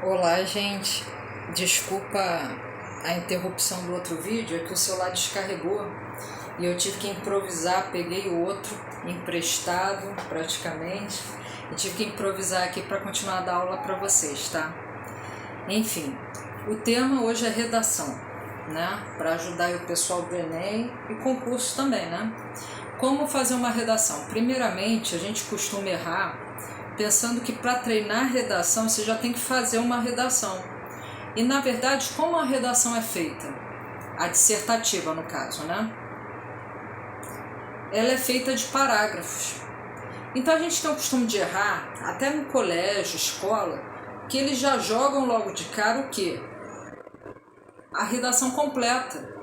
Olá, gente. Desculpa a interrupção do outro vídeo, é que o celular descarregou e eu tive que improvisar. Peguei o outro emprestado praticamente e tive que improvisar aqui para continuar a dar aula para vocês, tá? Enfim, o tema hoje é redação, né? Para ajudar o pessoal do Enem e concurso também, né? Como fazer uma redação? Primeiramente, a gente costuma errar pensando que para treinar redação você já tem que fazer uma redação. E na verdade, como a redação é feita? A dissertativa, no caso, né? Ela é feita de parágrafos. Então a gente tem o costume de errar, até no colégio, escola, que eles já jogam logo de cara o quê? A redação completa.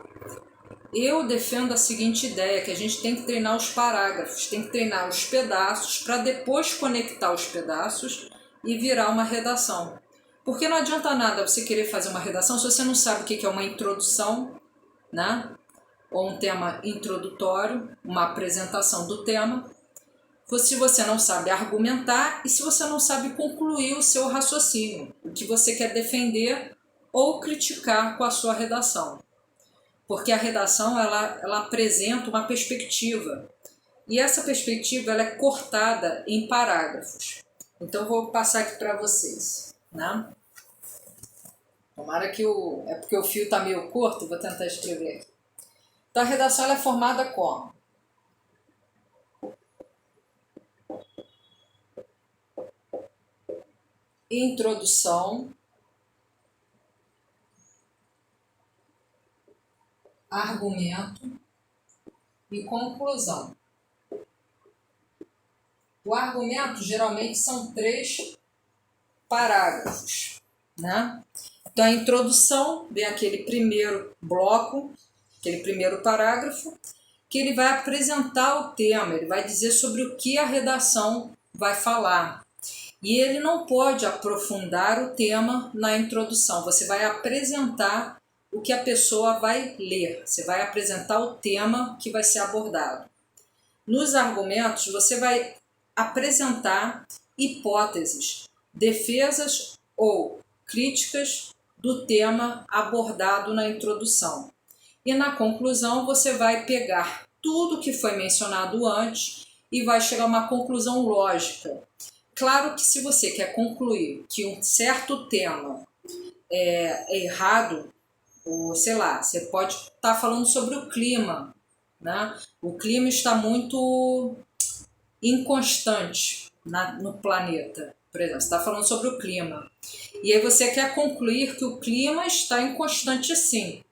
Eu defendo a seguinte ideia, que a gente tem que treinar os parágrafos, tem que treinar os pedaços para depois conectar os pedaços e virar uma redação. Porque não adianta nada você querer fazer uma redação se você não sabe o que é uma introdução, né? Ou um tema introdutório, uma apresentação do tema. Se você não sabe argumentar e se você não sabe concluir o seu raciocínio, o que você quer defender ou criticar com a sua redação. Porque a redação ela apresenta uma perspectiva e essa perspectiva ela é cortada em parágrafos. Então eu vou passar aqui para vocês, né? Tomara que é porque o fio está meio curto, vou tentar escrever aqui. Então a redação ela é formada como? Introdução, argumento e conclusão. O argumento geralmente são 3 parágrafos, né? Então a introdução vem aquele primeiro bloco, aquele primeiro parágrafo, que ele vai apresentar o tema, ele vai dizer sobre o que a redação vai falar. E ele não pode aprofundar o tema na introdução, você vai apresentar o que a pessoa vai ler, você vai apresentar o tema que vai ser abordado. Nos argumentos, você vai apresentar hipóteses, defesas ou críticas do tema abordado na introdução. E na conclusão, você vai pegar tudo que foi mencionado antes e vai chegar a uma conclusão lógica. Claro que se você quer concluir que um certo tema é errado, ou sei lá, você pode estar falando sobre o clima, né? O clima está muito inconstante no planeta. Por exemplo, você está falando sobre o clima. E aí você quer concluir que o clima está inconstante sim.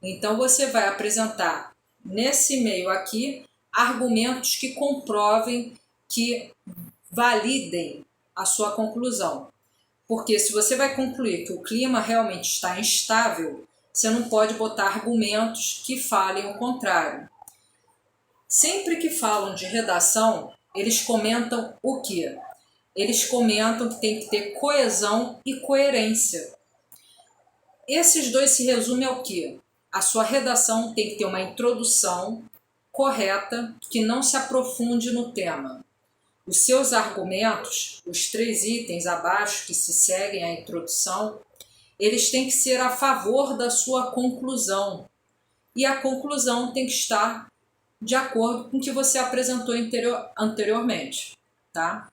Então você vai apresentar nesse meio aqui argumentos que comprovem, que validem a sua conclusão. Porque se você vai concluir que o clima realmente está instável, você não pode botar argumentos que falem o contrário. Sempre que falam de redação, eles comentam o quê? Eles comentam que tem que ter coesão e coerência. Esses dois se resumem ao quê? A sua redação tem que ter uma introdução correta, que não se aprofunde no tema. Os seus argumentos, os 3 itens abaixo que se seguem à introdução, eles têm que ser a favor da sua conclusão. E a conclusão tem que estar de acordo com o que você apresentou anteriormente, tá?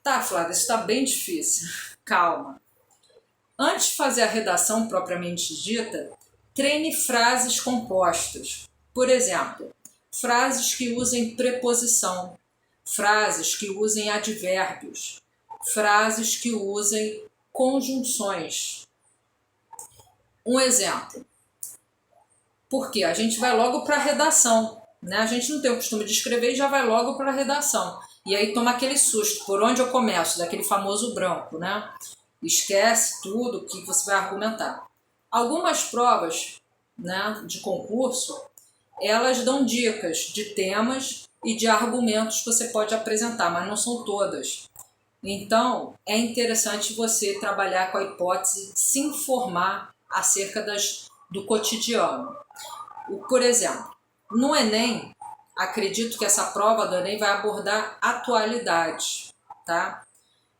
Tá, Flávia, isso está bem difícil. Calma. Antes de fazer a redação propriamente dita, treine frases compostas. Por exemplo, frases que usem preposição, frases que usem advérbios, frases que usem conjunções. Um exemplo. Porque a gente vai logo para a redação, né? A gente não tem o costume de escrever e já vai logo para a redação. E aí toma aquele susto, por onde eu começo, daquele famoso branco, né? Esquece tudo que você vai argumentar. Algumas provas, né, de concurso, elas dão dicas de temas e de argumentos que você pode apresentar, mas não são todas. Então, é interessante você trabalhar com a hipótese de se informar acerca do cotidiano. Por exemplo, no Enem, acredito que essa prova do Enem vai abordar atualidade, tá?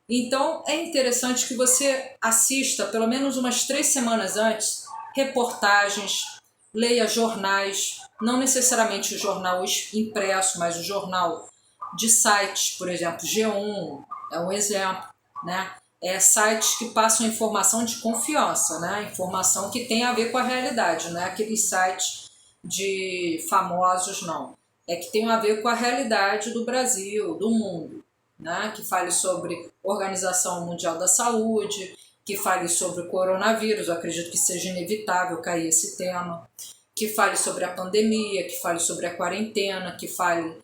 Então, é interessante que você assista, pelo menos umas 3 semanas antes, reportagens, leia jornais, não necessariamente o jornal impresso, mas o jornal de sites, por exemplo, G1 é um exemplo, né? Sites que passam informação de confiança, né? Informação que tem a ver com a realidade, não é aqueles sites de famosos, não. É que tem a ver com a realidade do Brasil, do mundo, né? Que fale sobre Organização Mundial da Saúde, que fale sobre o coronavírus, eu acredito que seja inevitável cair esse tema, que fale sobre a pandemia, que fale sobre a quarentena, que fale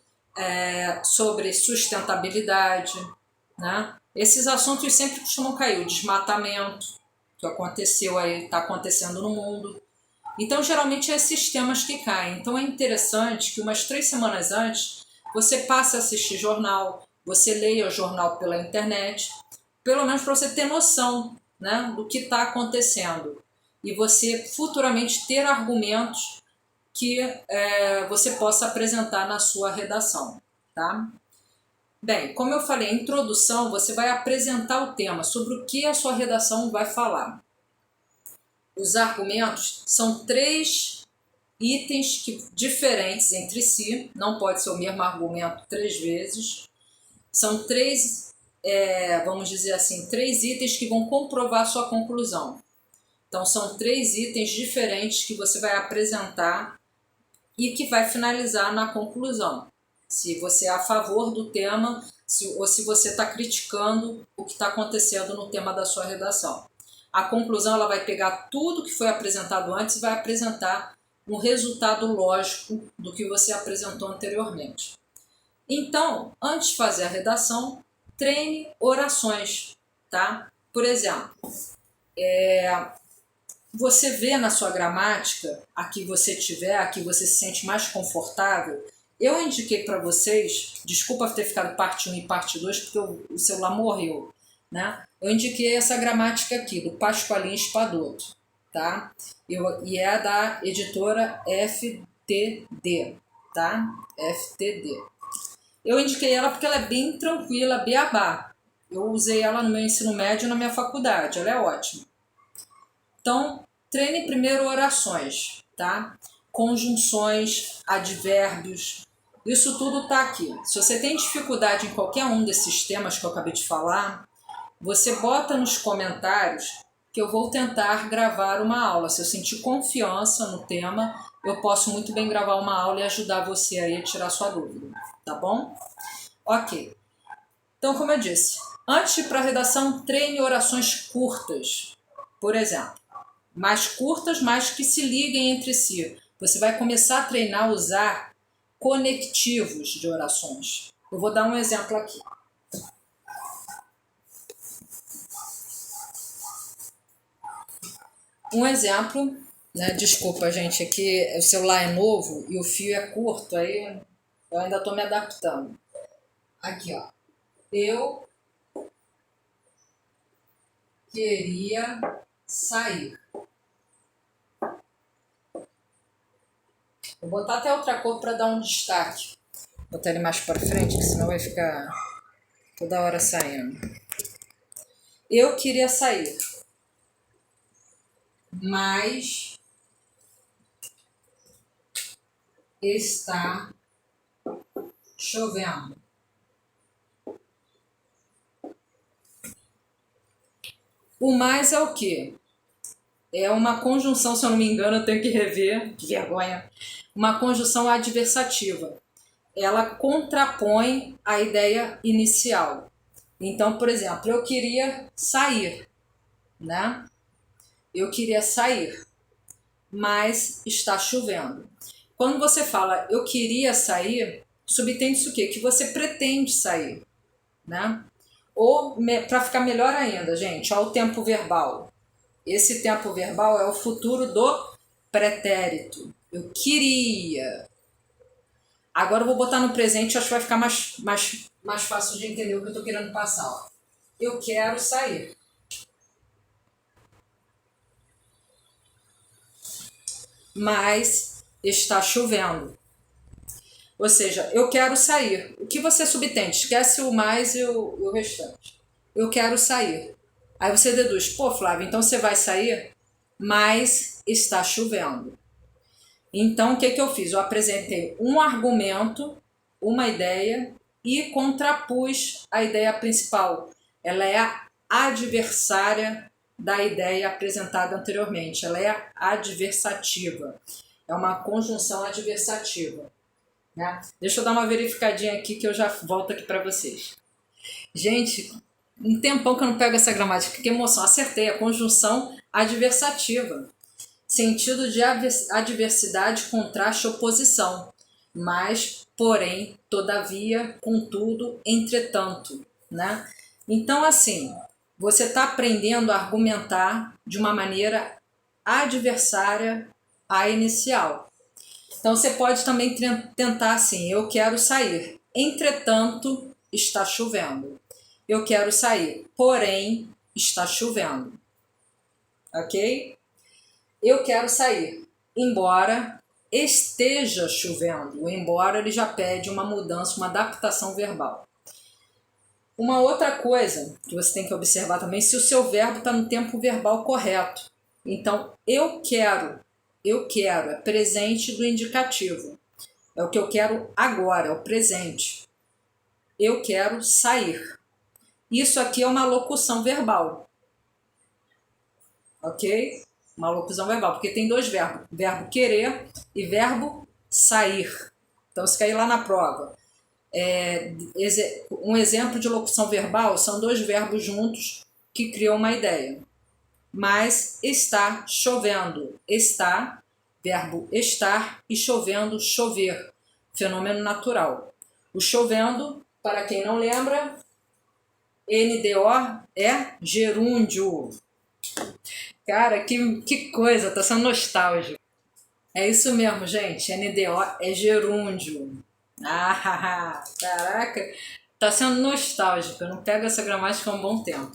sobre sustentabilidade, né? Esses assuntos sempre costumam cair, o desmatamento, que aconteceu aí, está acontecendo no mundo. Então, geralmente, é esses temas que caem. Então, é interessante que umas 3 semanas antes, você passe a assistir jornal, você leia o jornal pela internet, pelo menos para você ter noção, né, do que está acontecendo. E você futuramente ter argumentos que você possa apresentar na sua redação, tá? Bem, como eu falei, a introdução, você vai apresentar o tema, sobre o que a sua redação vai falar. Os argumentos são 3 itens diferentes entre si, não pode ser o mesmo argumento 3 vezes. São 3, vamos dizer assim, 3 itens que vão comprovar a sua conclusão. Então, são 3 itens diferentes que você vai apresentar e que vai finalizar na conclusão. Se você é a favor do tema ou se você está criticando o que está acontecendo no tema da sua redação. A conclusão ela vai pegar tudo que foi apresentado antes e vai apresentar um resultado lógico do que você apresentou anteriormente. Então, antes de fazer a redação, treine orações, tá? Por exemplo, você vê na sua gramática, a que você tiver, a que você se sente mais confortável. Eu indiquei para vocês, desculpa ter ficado parte 1 e parte 2, porque o celular morreu, né? Eu indiquei essa gramática aqui, do Pasqualin Espadoto, tá? E é da editora FTD, tá? FTD. Eu indiquei ela porque ela é bem tranquila, beabá. Eu usei ela no meu ensino médio e na minha faculdade, ela é ótima. Então, treine primeiro orações, tá? Conjunções, advérbios, isso tudo tá aqui. Se você tem dificuldade em qualquer um desses temas que eu acabei de falar, você bota nos comentários que eu vou tentar gravar uma aula. Se eu sentir confiança no tema, eu posso muito bem gravar uma aula e ajudar você aí a tirar sua dúvida, tá bom? Ok. Então, como eu disse, antes de ir para a redação, treine orações curtas. Por exemplo, mais curtas, mas que se liguem entre si. Você vai começar a treinar a usar conectivos de orações. Eu vou dar um exemplo aqui. Um exemplo, né? Desculpa, gente, aqui o celular é novo e o fio é curto, aí eu ainda estou me adaptando. Aqui, ó. Eu queria sair. Vou botar até outra cor para dar um destaque. Vou botar ele mais para frente, que senão vai ficar toda hora saindo. Eu queria sair, mas está chovendo. O mais é o quê? É uma conjunção, se eu não me engano, eu tenho que rever, que vergonha. Uma conjunção adversativa. Ela contrapõe a ideia inicial. Então, por exemplo, eu queria sair, né? Eu queria sair, mas está chovendo. Quando você fala eu queria sair, subtende-se o quê? Que você pretende sair, né? Ou, para ficar melhor ainda, gente, olha o tempo verbal. Esse tempo verbal é o futuro do pretérito. Eu queria. Agora eu vou botar no presente, acho que vai ficar mais fácil de entender o que eu estou querendo passar. Ó. Eu quero sair. Mas está chovendo. Ou seja, eu quero sair. O que você subtende? Esquece o mais e o restante. eu quero sair. Aí você deduz, pô, Flávio, então você vai sair, mas está chovendo. Então, o que eu fiz? Eu apresentei um argumento, uma ideia e contrapus a ideia principal. Ela é a adversária da ideia apresentada anteriormente. Ela é adversativa. É uma conjunção adversativa. Né? Deixa eu dar uma verificadinha aqui que eu já volto aqui para vocês. Gente, um tempão que eu não pego essa gramática. Que emoção. Acertei. A conjunção adversativa. Sentido de adversidade, contraste, oposição. Mas, porém, todavia, contudo, entretanto, né? Então, assim, você está aprendendo a argumentar de uma maneira adversária à inicial. Então, você pode também tentar assim, eu quero sair, entretanto, está chovendo. Eu quero sair, porém, está chovendo. Ok? Eu quero sair, embora esteja chovendo. O embora ele já pede uma mudança, uma adaptação verbal. Uma outra coisa que você tem que observar também, se o seu verbo está no tempo verbal correto. Então, eu quero, é presente do indicativo. É o que eu quero agora, é o presente. Eu quero sair. Isso aqui é uma locução verbal. Ok? Uma locução verbal, porque tem dois verbos, verbo querer e verbo sair. Então, se cair lá na prova, um exemplo de locução verbal são dois verbos juntos que criam uma ideia. Mas está chovendo, está, verbo estar, e chovendo, chover, fenômeno natural. O chovendo, para quem não lembra, NDO é gerúndio. Cara, que coisa, tá sendo nostálgico. É isso mesmo, gente. NDO é gerúndio. Ah, caraca, tá sendo nostálgico. Eu não pego essa gramática há um bom tempo.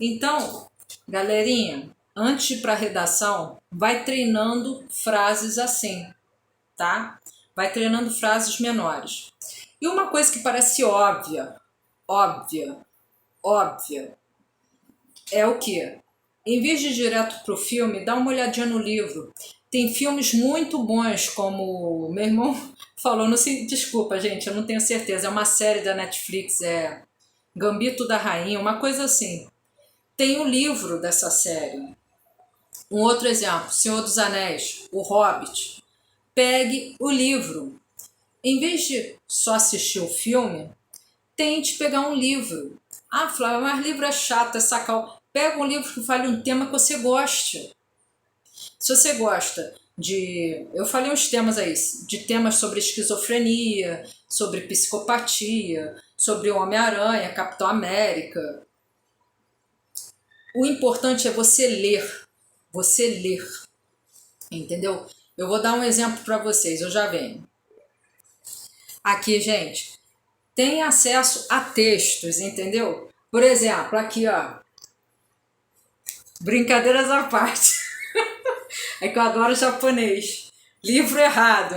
Então, galerinha, antes de ir para a redação, vai treinando frases assim, tá? Vai treinando frases menores. E uma coisa que parece óbvia, é o quê? Em vez de ir direto pro filme, dá uma olhadinha no livro. Tem filmes muito bons, como meu irmão falou, não sei, desculpa, gente, eu não tenho certeza. É uma série da Netflix, é Gambito da Rainha, uma coisa assim. Tem o livro dessa série. Um outro exemplo, Senhor dos Anéis, O Hobbit. Pegue o livro. Em vez de só assistir o filme, tente pegar um livro. Ah, Flávia, mas livro é chato, é sacal. Pega um livro que fale um tema que você goste. Se você gosta de... Eu falei uns temas aí, de temas sobre esquizofrenia, sobre psicopatia, sobre o Homem-Aranha, Capitão América. O importante é você ler. Você ler. Entendeu? Eu vou dar um exemplo para vocês, eu já venho. Aqui, gente, tem acesso a textos, entendeu? Por exemplo, aqui, ó. Brincadeiras à parte. É que eu adoro japonês. Livro errado.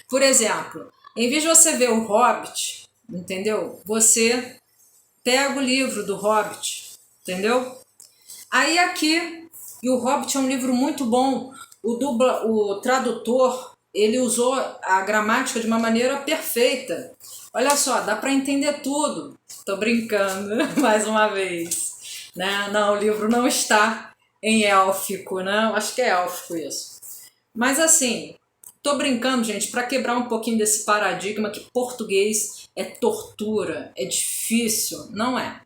Por exemplo, em vez de você ver o Hobbit, entendeu? Você pega o livro do Hobbit, entendeu? Aí aqui, e o Hobbit é um livro muito bom. O tradutor, ele usou a gramática de uma maneira perfeita. Olha só, dá para entender tudo. Tô brincando, mais uma vez. Né? Não, o livro não está em élfico, né? Acho que é élfico isso. Mas assim, tô brincando, gente, para quebrar um pouquinho desse paradigma que português é tortura, é difícil. Não é.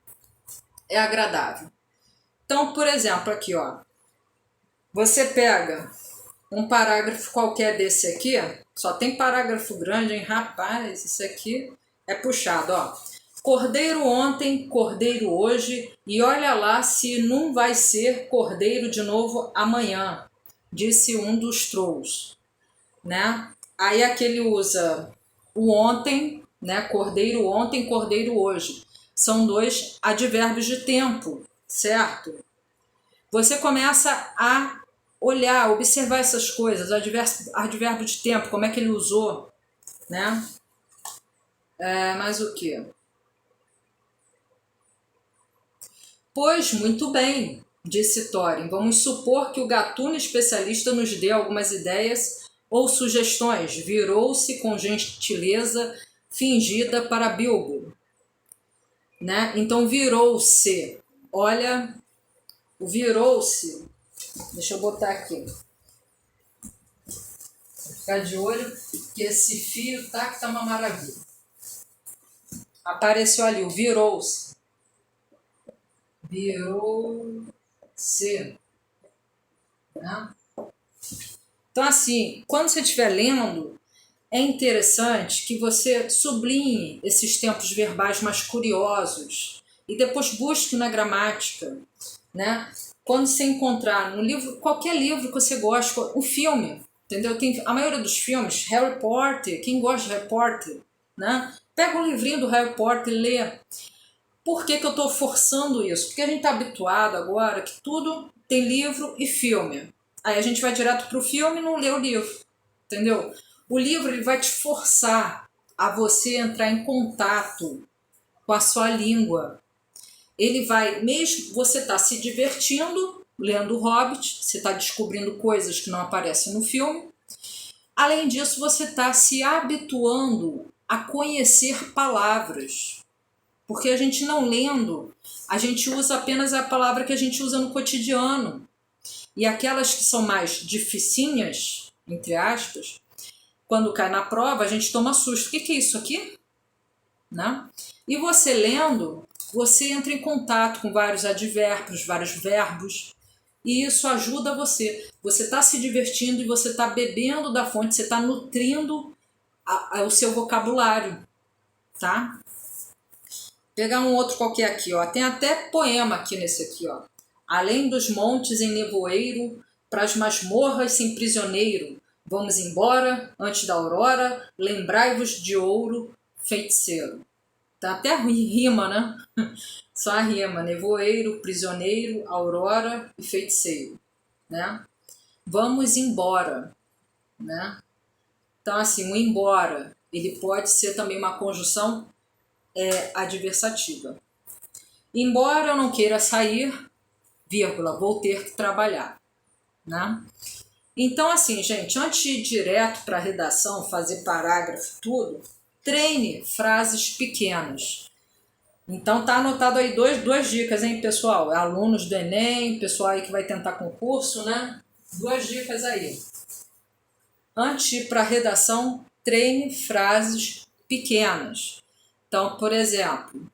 É agradável. Então, por exemplo, aqui, ó. Você pega um parágrafo qualquer desse aqui, só tem parágrafo grande, hein? Rapaz, isso aqui é puxado, ó. Cordeiro ontem, cordeiro hoje, e olha lá se não vai ser cordeiro de novo amanhã, disse um dos trolls, né? Aí aqui ele usa o ontem, né? Cordeiro ontem, cordeiro hoje. São dois advérbios de tempo, certo? Você começa a olhar, observar essas coisas, advérbio de tempo, como é que ele usou, né? Mais o quê? Pois, muito bem, disse Thorin. Vamos supor que o gatuno especialista nos dê algumas ideias ou sugestões. Virou-se com gentileza fingida para Bilbo. Né? Então, virou-se. Olha, o virou-se. Deixa eu botar aqui. Vou ficar de olho, que esse fio tá que tá uma maravilha. Apareceu ali, o virou-se. Virou-se. Né? Então, assim, quando você estiver lendo, é interessante que você sublinhe esses tempos verbais mais curiosos e depois busque na gramática, né? Quando você encontrar no livro, qualquer livro que você goste, um filme, entendeu? Tem a maioria dos filmes, Harry Potter, quem gosta de Harry Potter, né? Pega um livrinho do Harry Potter e lê. Por que eu estou forçando isso? Porque a gente está habituado agora que tudo tem livro e filme. Aí a gente vai direto para o filme e não lê o livro, entendeu? O livro ele vai te forçar a você entrar em contato com a sua língua. Ele vai, mesmo você está se divertindo lendo o Hobbit, você está descobrindo coisas que não aparecem no filme. Além disso, você está se habituando a conhecer palavras. Porque a gente não lendo, a gente usa apenas a palavra que a gente usa no cotidiano. E aquelas que são mais dificinhas, entre aspas, quando cai na prova, a gente toma susto. O que é isso aqui? Né? E você lendo, você entra em contato com vários advérbios, vários verbos, e isso ajuda você. Você está se divertindo e você está bebendo da fonte, você está nutrindo o seu vocabulário, tá? Pegar um outro qualquer aqui, ó. Tem até poema aqui nesse aqui, ó. Além dos montes em nevoeiro, pras masmorras sem prisioneiro, vamos embora, antes da aurora, lembrai-vos de ouro, feiticeiro. Tá até rima, né? Só a rima, nevoeiro, prisioneiro, aurora e feiticeiro, né? Vamos embora, né? Então, assim, o embora, ele pode ser também uma conjunção adversativa. Embora eu não queira sair, vírgula, vou ter que trabalhar, né? Então, assim, gente, antes de ir direto para a redação, fazer parágrafo, tudo, treine frases pequenas. Então, tá anotado aí duas dicas, hein, pessoal? Alunos do Enem, pessoal aí que vai tentar concurso, né? Duas dicas aí. Antes de ir para a redação, treine frases pequenas. Então, por exemplo,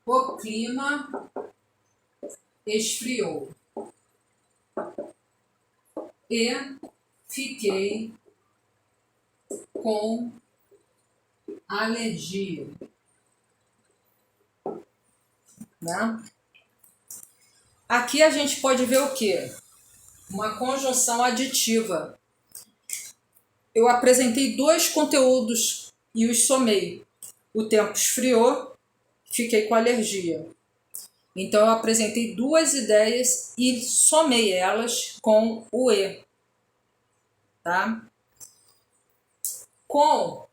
o clima esfriou e fiquei com alergia, né? Aqui a gente pode ver o quê? Uma conjunção aditiva. Eu apresentei dois conteúdos e os somei. O tempo esfriou, fiquei com alergia. Então eu apresentei duas ideias e somei elas com o e, tá? Com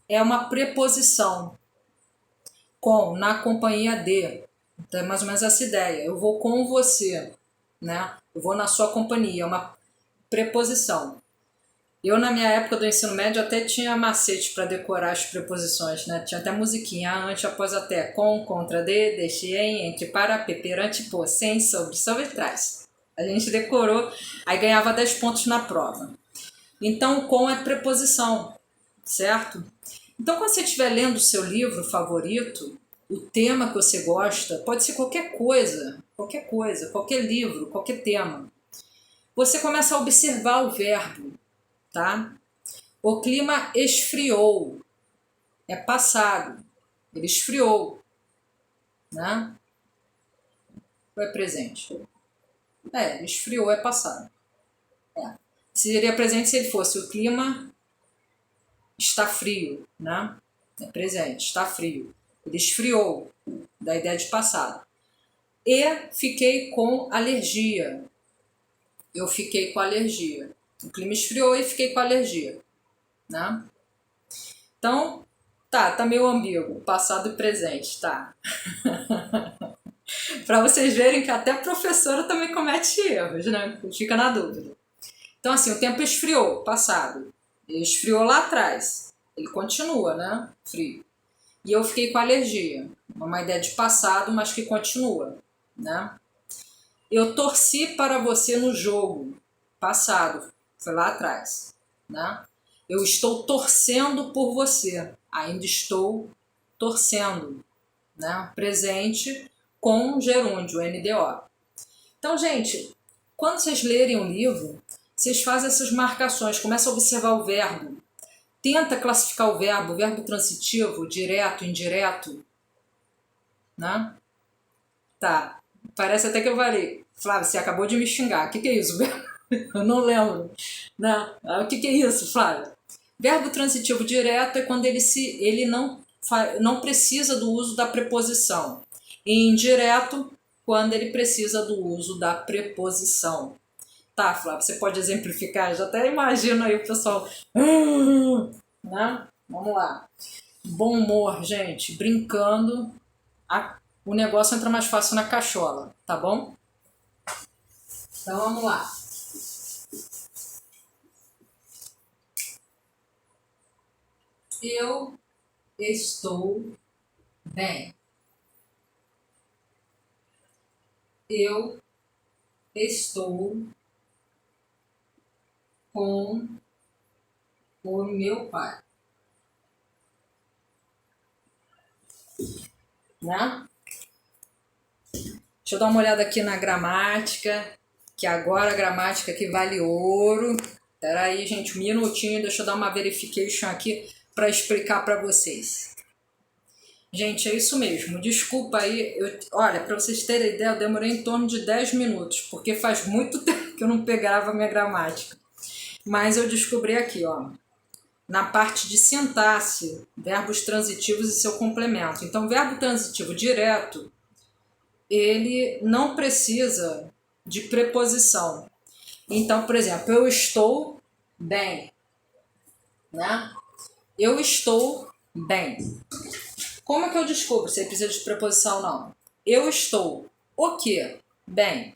é uma preposição. Com, na companhia de. Então é mais ou menos essa ideia. Eu vou com você, né? Eu vou na sua companhia, é uma preposição. Eu, na minha época do ensino médio, até tinha macete para decorar as preposições, né? Tinha até musiquinha, ante, após, até, com, contra, de, deixe, em, entre, para, perante, por, sem, sobre, trás. A gente decorou, aí ganhava 10 pontos na prova. Então, com é preposição, certo? Então, quando você estiver lendo o seu livro favorito, o tema que você gosta, pode ser qualquer coisa, qualquer livro, qualquer tema. Você começa a observar o verbo, tá? O clima esfriou, é passado, ele esfriou, né? Ou é presente? Esfriou é passado. Seria presente se ele fosse o clima está frio, né? É presente, está frio. Ele esfriou, da ideia de passado. E fiquei com alergia. Eu fiquei com o clima esfriou e fiquei com alergia, né? Então, Tá meio ambíguo, passado e presente, tá. Para vocês verem que até a professora também comete erros, né? Fica na dúvida. Então, assim, o tempo esfriou, passado. Ele esfriou lá atrás. Ele continua, né? Frio. E eu fiquei com alergia. Uma ideia de passado, mas que continua, né? Eu torci para você no jogo. Passado. Foi lá atrás, né? Eu estou torcendo por você. Ainda estou torcendo, né? Presente com gerúndio, NDO. Então, gente, quando vocês lerem o livro, vocês fazem essas marcações, começam a observar o verbo. Tenta classificar o verbo transitivo, direto, indireto, né? Tá. Parece até que eu falei, Flávia, você acabou de me xingar. O que é isso? Eu não lembro. Não. O que é isso, Flávia? Verbo transitivo direto é quando ele não precisa do uso da preposição. E indireto, quando ele precisa do uso da preposição. Tá, Flávia, você pode exemplificar? Já até imagino aí o pessoal. Né? Vamos lá. Bom humor, gente. Brincando, o negócio entra mais fácil na cachola, tá bom? Então vamos lá. Eu estou bem. Eu estou com o meu pai. Né? Deixa eu dar uma olhada aqui na gramática, que agora a gramática aqui vale ouro. Espera aí, gente, um minutinho, deixa eu dar uma verification aqui para explicar para vocês. Gente, é isso mesmo. Desculpa aí. Olha, para vocês terem ideia, eu demorei em torno de 10 minutos, porque faz muito tempo que eu não pegava a minha gramática. Mas eu descobri aqui, ó, na parte de sintaxe, verbos transitivos e seu complemento. Então, verbo transitivo direto, ele não precisa de preposição. Então, por exemplo, eu estou bem, né? Eu estou bem. Como é que eu descubro se ele precisa de preposição ou não? Eu estou o quê? Bem.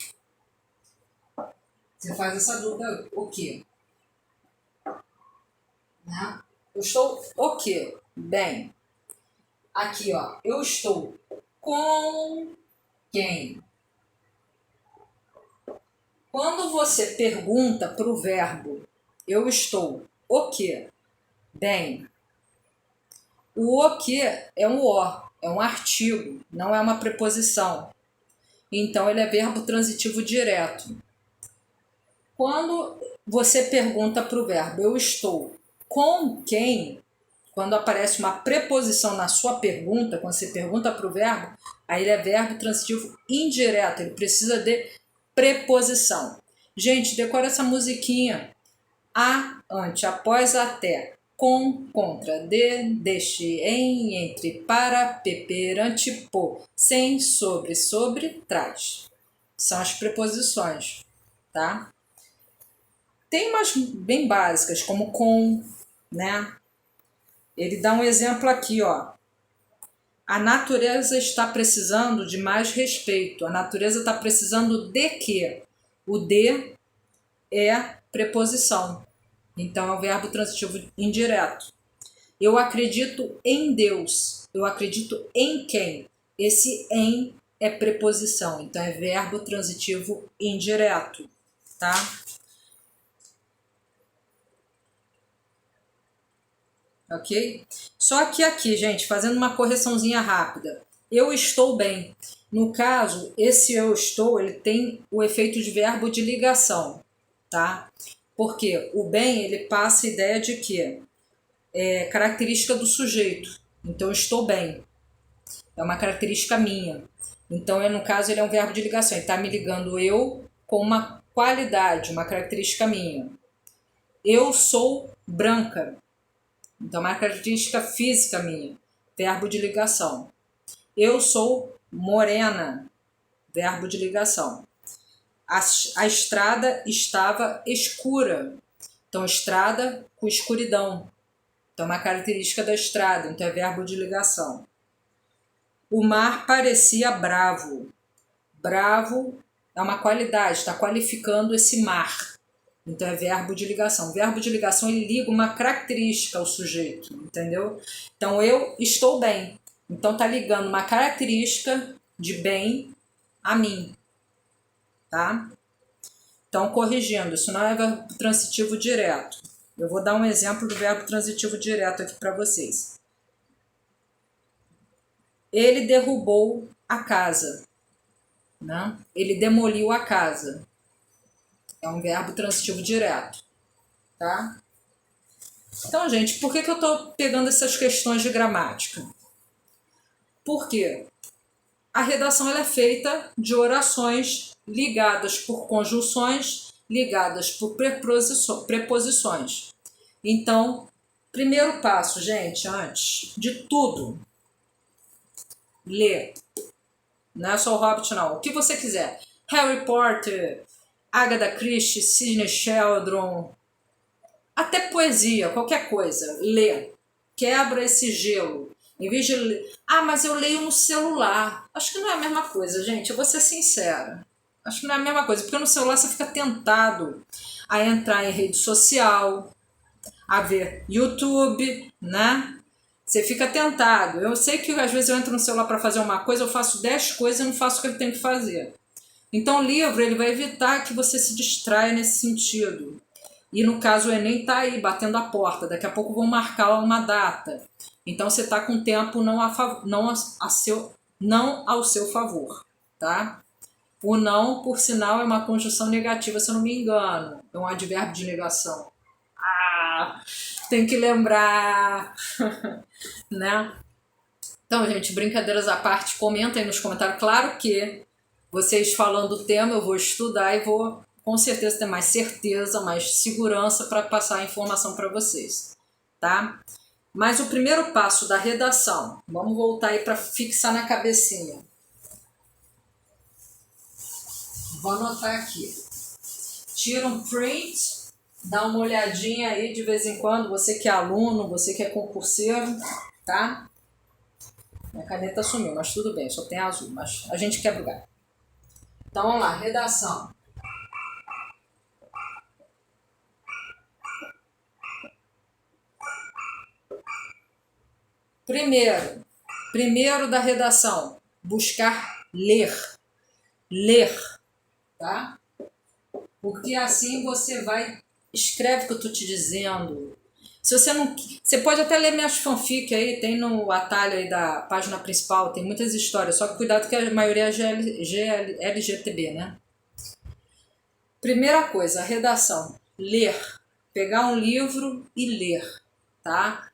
Você faz essa dúvida, o quê? Né? Eu estou o quê? Bem. Aqui, ó, eu estou com quem? Quando você pergunta para o verbo eu estou o quê? Bem. O que é um o, é um artigo, não é uma preposição. Então ele é verbo transitivo direto. Quando você pergunta para o verbo eu estou com quem, quando aparece uma preposição na sua pergunta, quando você pergunta para o verbo, aí ele é verbo transitivo indireto, ele precisa de preposição. Gente, decora essa musiquinha. A, ante, após, até, com, contra, de, deste, em, entre, para, perante, por, sem, sobre, trás. São as preposições, tá? Tem umas bem básicas, como com, né? Ele dá um exemplo aqui, ó. A natureza está precisando de mais respeito. A natureza está precisando de quê? O de é preposição. Então, é o verbo transitivo indireto. Eu acredito em Deus. Eu acredito em quem? Esse em é preposição. Então, é verbo transitivo indireto. Tá? Ok? Só que aqui, gente, fazendo uma correçãozinha rápida. Eu estou bem. No caso, esse eu estou, ele tem o efeito de verbo de ligação. Tá? Porque o bem, ele passa a ideia de que é característica do sujeito. Então, eu estou bem. É uma característica minha. Então, no caso, ele é um verbo de ligação. Ele está me ligando eu com uma qualidade, uma característica minha. Eu sou branca. Então, é uma característica física minha. Verbo de ligação. Eu sou morena. Verbo de ligação. A estrada estava escura. Então, estrada com escuridão. Então, é uma característica da estrada, então é verbo de ligação. O mar parecia bravo. Bravo é uma qualidade, está qualificando esse mar. Então, é verbo de ligação. O verbo de ligação, ele liga uma característica ao sujeito, entendeu? Então, eu estou bem. Então, está ligando uma característica de bem a mim, tá? Então, corrigindo, isso não é verbo transitivo direto. Eu vou dar um exemplo do verbo transitivo direto aqui para vocês. Ele derrubou a casa, né? Ele demoliu a casa. É um verbo transitivo direto, tá? Então, gente, por que eu estou pegando essas questões de gramática? Porque a redação ela é feita de orações ligadas por conjunções, ligadas por preposições. Então, primeiro passo, gente, antes de tudo, ler. Não é só o Hobbit, não. O que você quiser. Harry Potter, Agatha Christie, Sidney Sheldon, até poesia, qualquer coisa. Lê. Quebra esse gelo. Em vez de ler, mas eu leio no celular. Acho que não é a mesma coisa, gente. Eu vou ser sincera. Acho que não é a mesma coisa, porque no celular você fica tentado a entrar em rede social, a ver YouTube, né? Você fica tentado. Eu sei que às vezes eu entro no celular para fazer uma coisa, eu faço 10 coisas e não faço o que eu tenho que fazer. Então o livro ele vai evitar que você se distraia nesse sentido. E no caso o Enem está aí batendo a porta, daqui a pouco vão marcar uma data. Então você está com o tempo não ao seu favor, tá? O não, por sinal, é uma conjunção negativa, se eu não me engano. É um advérbio de negação. Tem que lembrar, né? Então, gente, brincadeiras à parte, comentem nos comentários. Claro que vocês falando o tema, eu vou estudar e vou, com certeza, ter mais certeza, mais segurança para passar a informação para vocês, tá? Mas o primeiro passo da redação, vamos voltar aí para fixar na cabecinha. Vou anotar aqui. Tira um print, dá uma olhadinha aí de vez em quando, você que é aluno, você que é concurseiro, tá? Minha caneta sumiu, mas tudo bem, só tem azul, mas a gente quebra o galho. Então vamos lá, redação. Primeiro da redação, buscar ler. Ler, tá? Porque assim você vai, escreve o que eu tô te dizendo. Se você não, você pode até ler minhas fanfic aí, tem no atalho aí da página principal, tem muitas histórias, só que cuidado que a maioria é LGTB, né? Primeira coisa, a redação, ler, pegar um livro e ler, tá?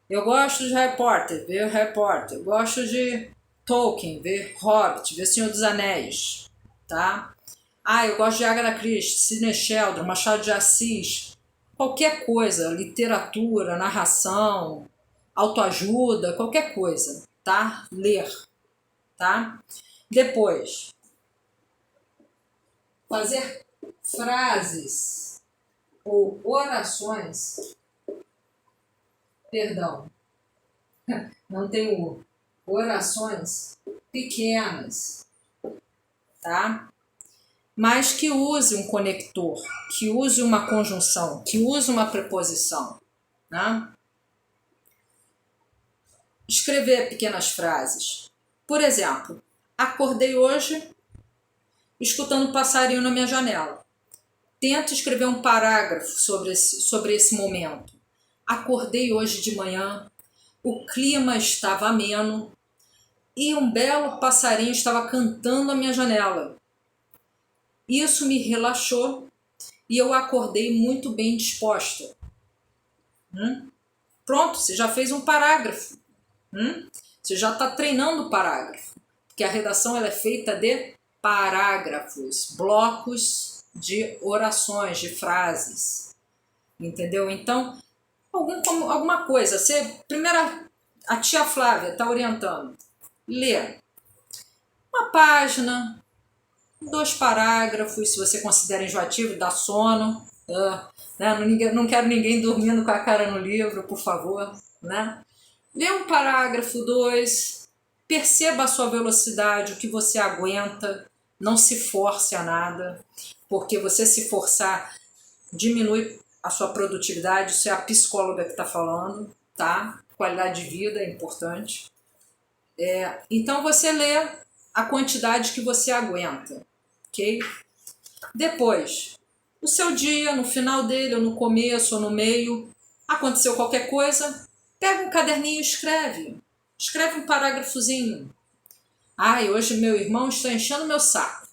Eu gosto de Harry Potter, ver Harry Potter, eu gosto de Tolkien, ver Hobbit, ver Senhor dos Anéis, tá? Eu gosto de Agatha Christie, Sidney Sheldon, Machado de Assis, qualquer coisa, literatura, narração, autoajuda, qualquer coisa, tá? Ler, tá? Depois, fazer frases ou orações, perdão, não tem o, orações pequenas, tá? Mas que use um conector, que use uma conjunção, que use uma preposição, né? Escrever pequenas frases. Por exemplo, acordei hoje escutando um passarinho na minha janela. Tento escrever um parágrafo sobre esse momento. Acordei hoje de manhã, o clima estava ameno e um belo passarinho estava cantando à minha janela. Isso me relaxou e eu acordei muito bem disposta. Pronto, você já fez um parágrafo. Você já está treinando o parágrafo. Porque a redação ela é feita de parágrafos, blocos de orações, de frases. Entendeu? Então, alguma coisa. Primeiro, a tia Flávia está orientando. Lê uma página, 2 parágrafos, se você considera enjoativo, dá sono. né? Não quero ninguém dormindo com a cara no livro, por favor, né? Lê um parágrafo, dois, perceba a sua velocidade, o que você aguenta, não se force a nada, porque você se forçar diminui a sua produtividade, isso é a psicóloga que está falando, tá? Qualidade de vida é importante. Então você lê a quantidade que você aguenta, ok? Depois, o seu dia, no final dele, ou no começo, ou no meio, aconteceu qualquer coisa, pega um caderninho e escreve. Escreve um parágrafozinho. Ai, hoje meu irmão está enchendo meu saco.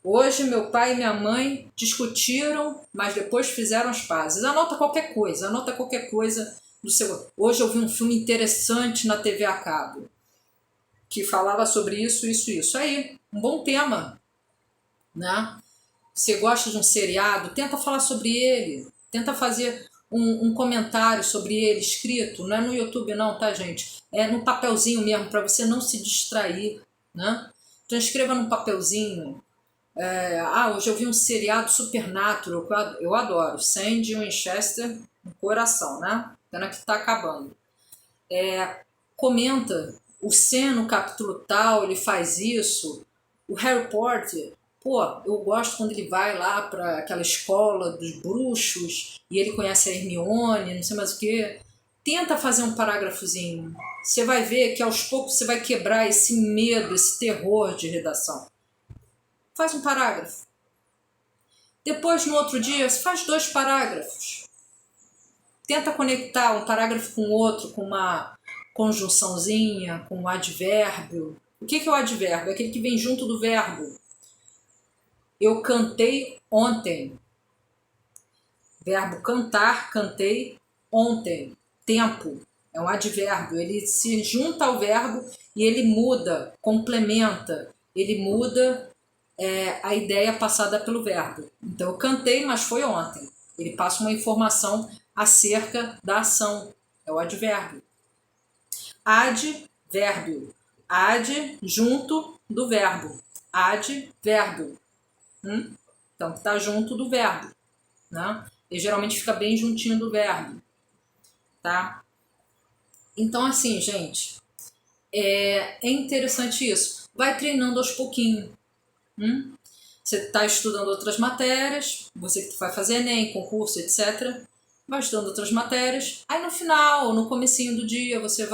Hoje meu pai e minha mãe discutiram, mas depois fizeram as pazes. Anota qualquer coisa do seu. Hoje eu vi um filme interessante na TV a cabo que falava sobre isso, isso, isso. Aí, um bom tema, né? Você gosta de um seriado, tenta falar sobre ele, tenta fazer um comentário sobre ele escrito, não é no YouTube não, tá, gente? É no papelzinho mesmo, para você não se distrair, né? Então escreva no papelzinho. Hoje eu vi um seriado Supernatural, que eu adoro, Sandy Winchester no coração, né? Pena que tá acabando. Comenta, o Sam no capítulo tal, ele faz isso, o Harry Potter, pô, eu gosto quando ele vai lá para aquela escola dos bruxos e ele conhece a Hermione, não sei mais o que. Tenta fazer um parágrafozinho. Você vai ver que aos poucos você vai quebrar esse medo, esse terror de redação. Faz um parágrafo. Depois, no outro dia, você faz 2 parágrafos. Tenta conectar um parágrafo com o outro, com uma conjunçãozinha, com um advérbio. O que é o advérbio? É aquele que vem junto do verbo. Eu cantei ontem. Verbo cantar, cantei ontem. Tempo. É um advérbio. Ele se junta ao verbo e ele muda, complementa. Ele muda a ideia passada pelo verbo. Então, eu cantei, mas foi ontem. Ele passa uma informação acerca da ação. É o advérbio. Advérbio. Ad, junto do verbo. Advérbio. Então, está junto do verbo. Né? E geralmente fica bem juntinho do verbo. Tá? Então, assim, gente, é interessante isso. Vai treinando aos pouquinhos. Você está estudando outras matérias, você que vai fazer Enem, concurso, etc. Vai estudando outras matérias. Aí no final, no comecinho do dia, você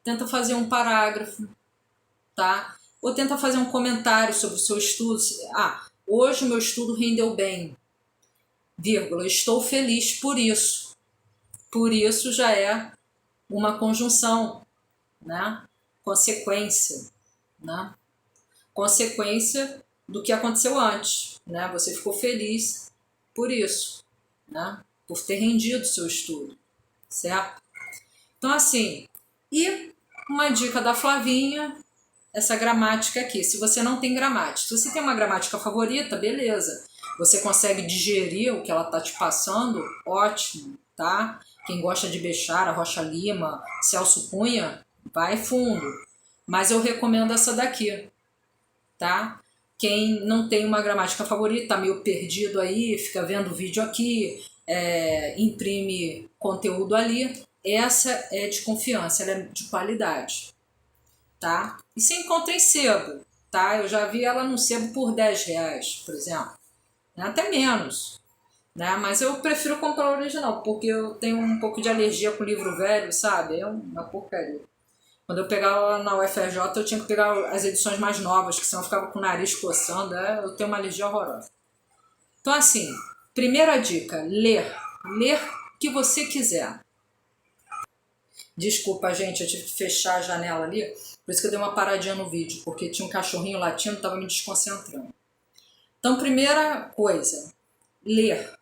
tenta fazer um parágrafo, tá? Ou tenta fazer um comentário sobre o seu estudo. Hoje o meu estudo rendeu bem, vírgula, estou feliz por isso. Por isso já é uma conjunção, né? Consequência, né? Consequência do que aconteceu antes, né? Você ficou feliz por isso, né? Por ter rendido o seu estudo, certo? Então, assim, e uma dica da Flavinha, essa gramática aqui. Se você não tem gramática, se você tem uma gramática favorita, beleza. Você consegue digerir o que ela tá te passando, ótimo, tá? Quem gosta de Bechara, Rocha Lima, Celso Cunha, vai fundo. Mas eu recomendo essa daqui, tá? Quem não tem uma gramática favorita, tá meio perdido aí, fica vendo vídeo aqui, imprime conteúdo ali, essa é de confiança, ela é de qualidade, tá? E você encontra em sebo, tá? Eu já vi ela no sebo por R$10, por exemplo, né? Até menos, né? Mas eu prefiro comprar o original, porque eu tenho um pouco de alergia com livro velho, sabe? É uma porcaria. Quando eu pegava na UFRJ, eu tinha que pegar as edições mais novas, que senão eu ficava com o nariz coçando. Eu tenho uma alergia horrorosa. Então, assim, primeira dica, ler. Ler o que você quiser. Desculpa, gente, eu tive que fechar a janela ali, por isso que eu dei uma paradinha no vídeo, porque tinha um cachorrinho latindo, estava me desconcentrando. Então, primeira coisa, ler.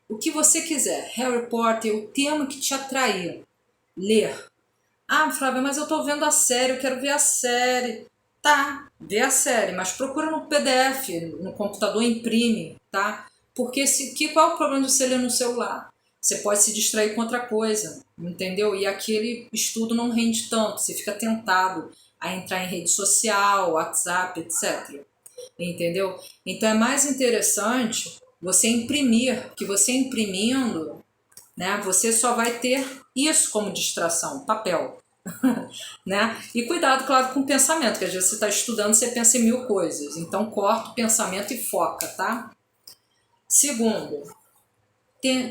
O que você quiser. Harry Potter, o tema que te atrair. Ler. Flávia, mas eu tô vendo a série, eu quero ver a série. Tá, vê a série, mas procura no PDF, no computador, imprime, tá? Porque qual é o problema de você ler no celular? Você pode se distrair com outra coisa, entendeu? E aquele estudo não rende tanto, você fica tentado a entrar em rede social, WhatsApp, etc. Entendeu? Então é mais interessante você imprimir, que você imprimindo, né, você só vai ter isso como distração, papel. Né? E cuidado, claro, com o pensamento, que às vezes você está estudando, você pensa em 1000 coisas. Então, corta o pensamento e foca, tá? Segundo,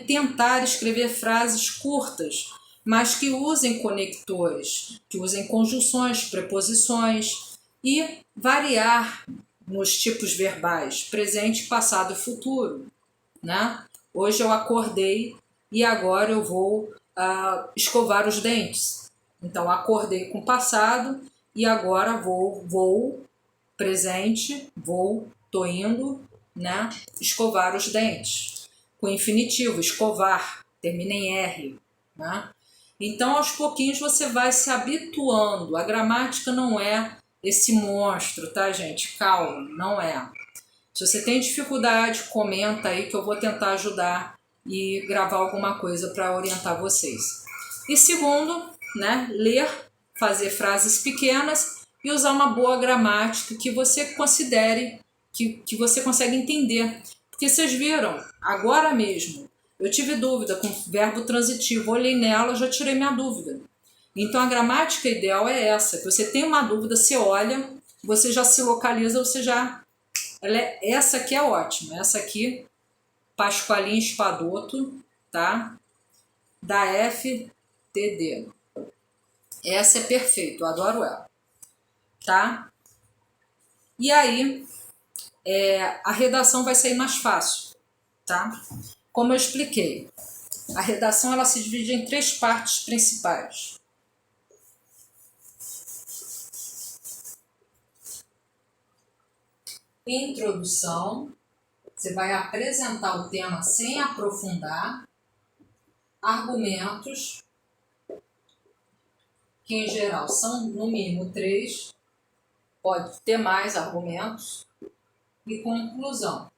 tentar escrever frases curtas, mas que usem conectores, que usem conjunções, preposições e variar nos tipos verbais, presente, passado e futuro, né? Hoje eu acordei e agora eu vou escovar os dentes. Então, acordei com passado e agora vou, presente, tô indo, né? Escovar os dentes. Com infinitivo, escovar, termina em R, né? Então, aos pouquinhos você vai se habituando. A gramática não é esse monstro, tá, gente? Calma, não é. Se você tem dificuldade, comenta aí que eu vou tentar ajudar e gravar alguma coisa para orientar vocês. E segundo, né, ler, fazer frases pequenas e usar uma boa gramática que você considere, que você consegue entender. Porque vocês viram, agora mesmo, eu tive dúvida com o verbo transitivo, olhei nela, já tirei minha dúvida. Então a gramática ideal é essa, que você tem uma dúvida, você olha, você já se localiza, você já... essa aqui é ótima, essa aqui, Pasqualinho Espadoto, tá? Da FTD. Essa é perfeita, eu adoro ela, tá? E aí, a redação vai sair mais fácil, tá? Como eu expliquei, a redação ela se divide em 3 partes principais. Introdução, você vai apresentar o tema sem aprofundar. Argumentos, que em geral são no mínimo 3, pode ter mais argumentos. E conclusão.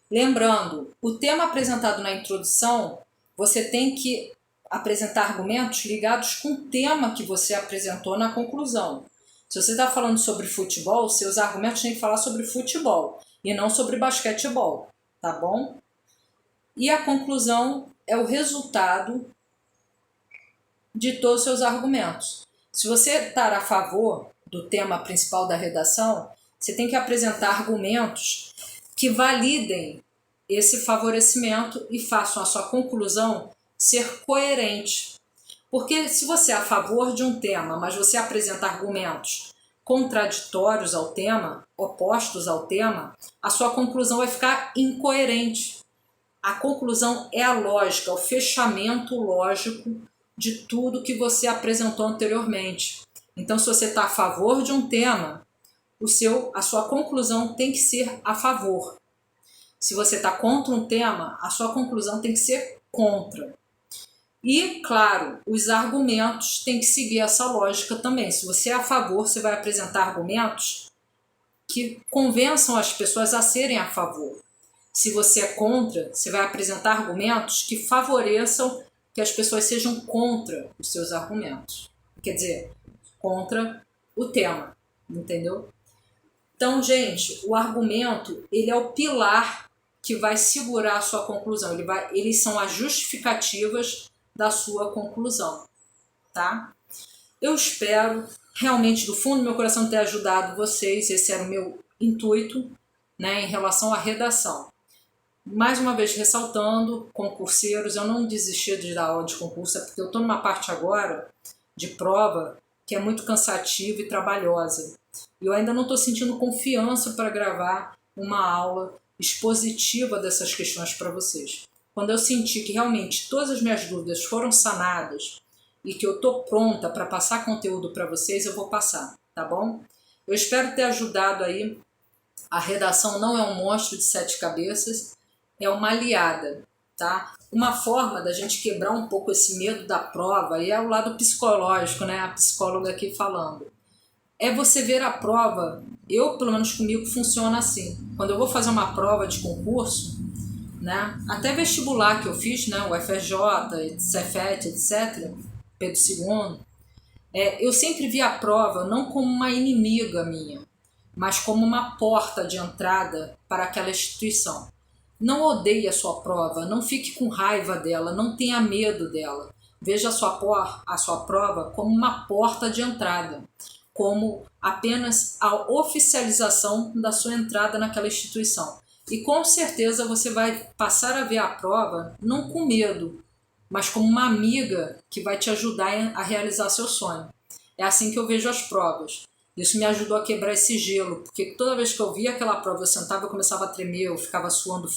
Lembrando, o tema apresentado na introdução, você tem que apresentar argumentos ligados com o tema que você apresentou na conclusão. Se você está falando sobre futebol, seus argumentos têm que falar sobre futebol e não sobre basquetebol, tá bom? E a conclusão é o resultado de todos os seus argumentos. Se você está a favor do tema principal da redação, você tem que apresentar argumentos que validem esse favorecimento e façam a sua conclusão ser coerente. Porque se você é a favor de um tema, mas você apresenta argumentos contraditórios ao tema, opostos ao tema, a sua conclusão vai ficar incoerente. A conclusão é a lógica, o fechamento lógico de tudo que você apresentou anteriormente. Então, se você está a favor de um tema, a sua conclusão tem que ser a favor. Se você está contra um tema, a sua conclusão tem que ser contra. E, claro, os argumentos têm que seguir essa lógica também. Se você é a favor, você vai apresentar argumentos que convençam as pessoas a serem a favor. Se você é contra, você vai apresentar argumentos que favoreçam que as pessoas sejam contra os seus argumentos. Quer dizer, contra o tema, entendeu? Então, gente, o argumento, ele é o pilar que vai segurar a sua conclusão. Eles são as justificativas da sua conclusão, tá? Eu espero realmente do fundo do meu coração ter ajudado vocês. Esse era o meu intuito, né, em relação à redação. Mais uma vez ressaltando, concurseiros, eu não desisti de dar aula de concurso, é porque eu estou numa parte agora de prova que é muito cansativa e trabalhosa. E eu ainda não estou sentindo confiança para gravar uma aula expositiva dessas questões para vocês. Quando eu sentir que realmente todas as minhas dúvidas foram sanadas e que eu estou pronta para passar conteúdo para vocês, eu vou passar, tá bom? Eu espero ter ajudado aí. A redação não é um monstro de 7 cabeças, é uma aliada, tá? Uma forma da gente quebrar um pouco esse medo da prova, e é o lado psicológico, né? A psicóloga aqui falando. É você ver a prova, pelo menos comigo, funciona assim. Quando eu vou fazer uma prova de concurso, né? Até vestibular que eu fiz, né? O FRJ, Cefet, etc., Pedro II, eu sempre vi a prova não como uma inimiga minha. mas como uma porta de entrada para aquela instituição. Não odeie a sua prova, não fique com raiva dela, não tenha medo dela. Veja a sua prova como uma porta de entrada, como apenas a oficialização da sua entrada naquela instituição. E com certeza você vai passar a ver a prova não com medo, mas como uma amiga que vai te ajudar a realizar seu sonho. É assim que eu vejo as provas. Isso me ajudou a quebrar esse gelo, porque toda vez que eu via aquela prova, eu sentava, eu começava a tremer, eu ficava suando